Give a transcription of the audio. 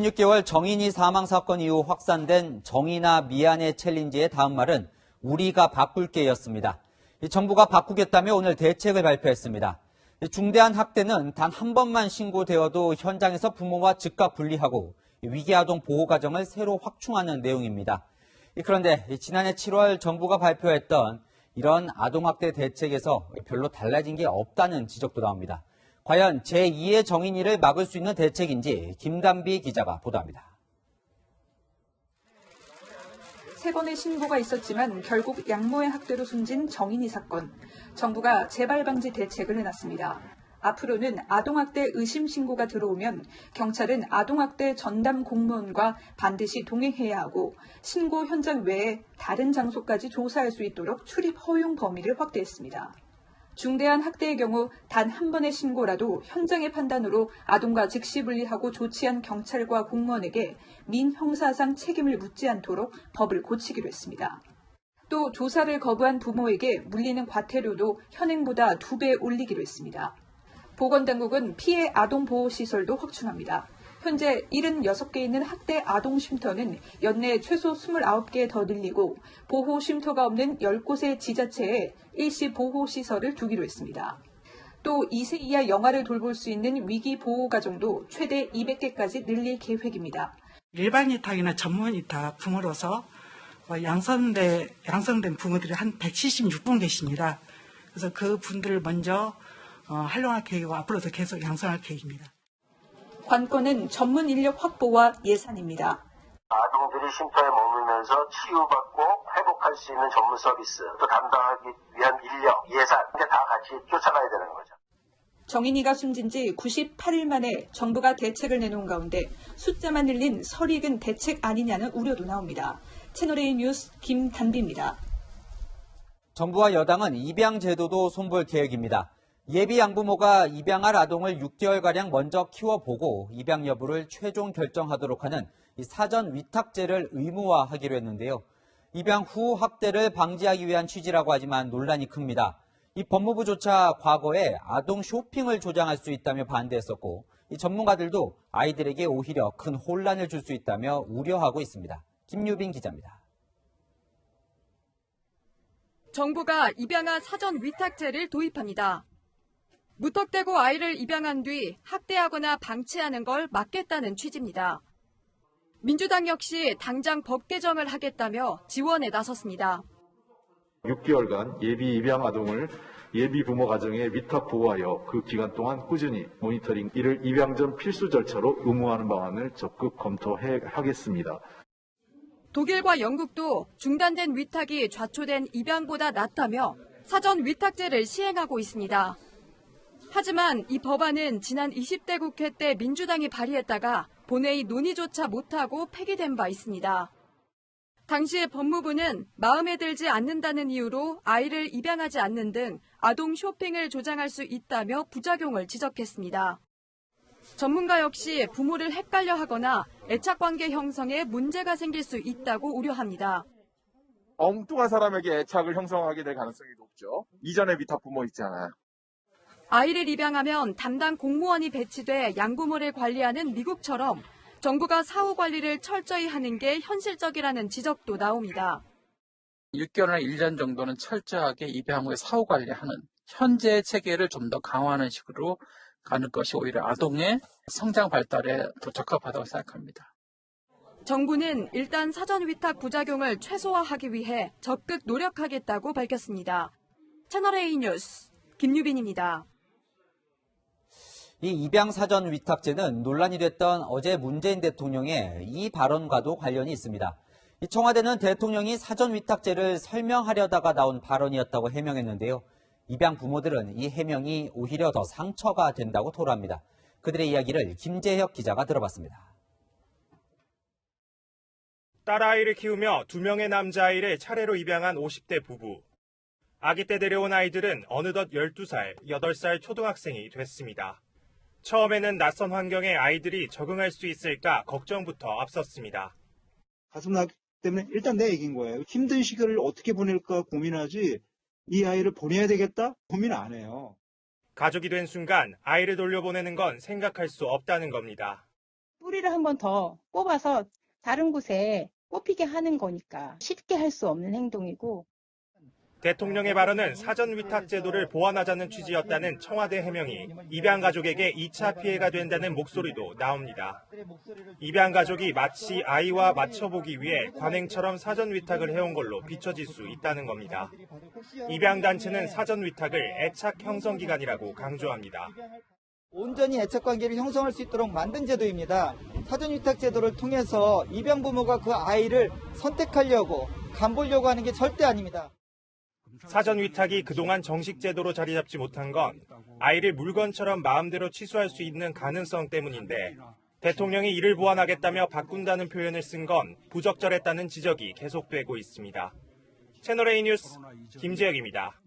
16개월 정인이 사망 사건 이후 확산된 정인아 미안해 챌린지의 다음 말은 우리가 바꿀게였습니다. 정부가 바꾸겠다며 오늘 대책을 발표했습니다. 중대한 학대는 단 한 번만 신고되어도 현장에서 부모와 즉각 분리하고 위기아동 보호 과정을 새로 확충하는 내용입니다. 그런데 지난해 7월 정부가 발표했던 이런 아동학대 대책에서 별로 달라진 게 없다는 지적도 나옵니다. 과연 제2의 정인이를 막을 수 있는 대책인지 김단비 기자가 보도합니다. 3번의 신고가 있었지만 결국 양모의 학대로 숨진 정인이 사건. 정부가 재발 방지 대책을 내놨습니다. 앞으로는 아동학대 의심 신고가 들어오면 경찰은 아동학대 전담 공무원과 반드시 동행해야 하고 신고 현장 외에 다른 장소까지 조사할 수 있도록 출입 허용 범위를 확대했습니다. 중대한 학대의 경우 단 한 번의 신고라도 현장의 판단으로 아동과 즉시 분리하고 조치한 경찰과 공무원에게 민형사상 책임을 묻지 않도록 법을 고치기로 했습니다. 또 조사를 거부한 부모에게 물리는 과태료도 현행보다 2배 올리기로 했습니다. 보건당국은 피해 아동보호시설도 확충합니다. 현재 76개 있는 학대 아동쉼터는 연내 최소 29개 더 늘리고 보호쉼터가 없는 10곳의 지자체에 일시 보호시설을 두기로 했습니다. 또 2세 이하 영아를 돌볼 수 있는 위기보호가정도 최대 200개까지 늘릴 계획입니다. 일반 위탁이나 전문 위탁 부모로서 양성된 부모들이 한 176분 계십니다. 그래서 그 분들을 먼저 활용할 계획이고 앞으로도 계속 양성할 계획입니다. 관건은 전문 인력 확보와 예산입니다. 아동들이 쉼터에 머물면서 치유받고 회복할 수 있는 전문 서비스, 또 담당하기 위한 인력, 예산, 이게 다 같이 쫓아가야 되는 거죠. 정인이가 숨진 지 98일 만에 정부가 대책을 내놓은 가운데 숫자만 늘린 설익은 대책 아니냐는 우려도 나옵니다. 채널A 뉴스 김단비입니다. 정부와 여당은 입양 제도도 손볼 계획입니다. 예비 양부모가 입양할 아동을 6개월가량 먼저 키워보고 입양 여부를 최종 결정하도록 하는 사전 위탁제를 의무화하기로 했는데요. 입양 후 학대를 방지하기 위한 취지라고 하지만 논란이 큽니다. 이 법무부조차 과거에 아동 쇼핑을 조장할 수 있다며 반대했었고 이 전문가들도 아이들에게 오히려 큰 혼란을 줄 수 있다며 우려하고 있습니다. 김유빈 기자입니다. 정부가 입양아 사전 위탁제를 도입합니다. 무턱대고 아이를 입양한 뒤 학대하거나 방치하는 걸 막겠다는 취지입니다. 민주당 역시 당장 법 개정을 하겠다며 지원에 나섰습니다. 6개월간 예비 입양 아동을 예비 부모 가정에 위탁 보호하여 그 기간 동안 꾸준히 모니터링, 이를 입양 전 필수 절차로 의무화하는 방안을 적극 검토하겠습니다. 독일과 영국도 중단된 위탁이 좌초된 입양보다 낫다며 사전 위탁제를 시행하고 있습니다. 하지만 이 법안은 지난 20대 국회 때 민주당이 발의했다가 본회의 논의조차 못하고 폐기된 바 있습니다. 당시 법무부는 마음에 들지 않는다는 이유로 아이를 입양하지 않는 등 아동 쇼핑을 조장할 수 있다며 부작용을 지적했습니다. 전문가 역시 부모를 헷갈려 하거나 애착관계 형성에 문제가 생길 수 있다고 우려합니다. 엉뚱한 사람에게 애착을 형성하게 될 가능성이 높죠. 이전에 위탁 부모 있잖아요. 아이를 입양하면 담당 공무원이 배치돼 양부모를 관리하는 미국처럼 정부가 사후 관리를 철저히 하는 게 현실적이라는 지적도 나옵니다. 6개월이나 1년 정도는 철저하게 입양 후에 사후 관리하는 현재 체계를 좀 더 강화하는 식으로 가는 것이 오히려 아동의 성장 발달에 더 적합하다고 생각합니다. 정부는 일단 사전 위탁 부작용을 최소화하기 위해 적극 노력하겠다고 밝혔습니다. 채널A 뉴스 김유빈입니다. 이 입양 사전 위탁제는 논란이 됐던 어제 문재인 대통령의 이 발언과도 관련이 있습니다. 이 청와대는 대통령이 사전 위탁제를 설명하려다가 나온 발언이었다고 해명했는데요. 입양 부모들은 이 해명이 오히려 더 상처가 된다고 토로합니다. 그들의 이야기를 김재혁 기자가 들어봤습니다. 딸아이를 키우며 2명의 남자아이를 차례로 입양한 50대 부부. 아기 때 데려온 아이들은 어느덧 12살, 8살 초등학생이 됐습니다. 처음에는 낯선 환경에 아이들이 적응할 수 있을까 걱정부터 앞섰습니다. 가슴 나기 때문에 일단 내 얘기인 거예요. 힘든 시기를 어떻게 보낼까 고민하지 이 아이를 보내야 되겠다? 고민 안 해요. 가족이 된 순간 아이를 돌려보내는 건 생각할 수 없다는 겁니다. 뿌리를 한 번 더 뽑아서 다른 곳에 뽑히게 하는 거니까 쉽게 할 수 없는 행동이고. 대통령의 발언은 사전 위탁 제도를 보완하자는 취지였다는 청와대 해명이 입양 가족에게 2차 피해가 된다는 목소리도 나옵니다. 입양 가족이 마치 아이와 맞춰보기 위해 관행처럼 사전 위탁을 해온 걸로 비춰질 수 있다는 겁니다. 입양 단체는 사전 위탁을 애착 형성 기간이라고 강조합니다. 온전히 애착 관계를 형성할 수 있도록 만든 제도입니다. 사전 위탁 제도를 통해서 입양 부모가 그 아이를 선택하려고 간보려고 하는 게 절대 아닙니다. 사전 위탁이 그동안 정식 제도로 자리 잡지 못한 건 아이를 물건처럼 마음대로 취소할 수 있는 가능성 때문인데 대통령이 이를 보완하겠다며 바꾼다는 표현을 쓴 건 부적절했다는 지적이 계속되고 있습니다. 채널A 뉴스 김재혁입니다.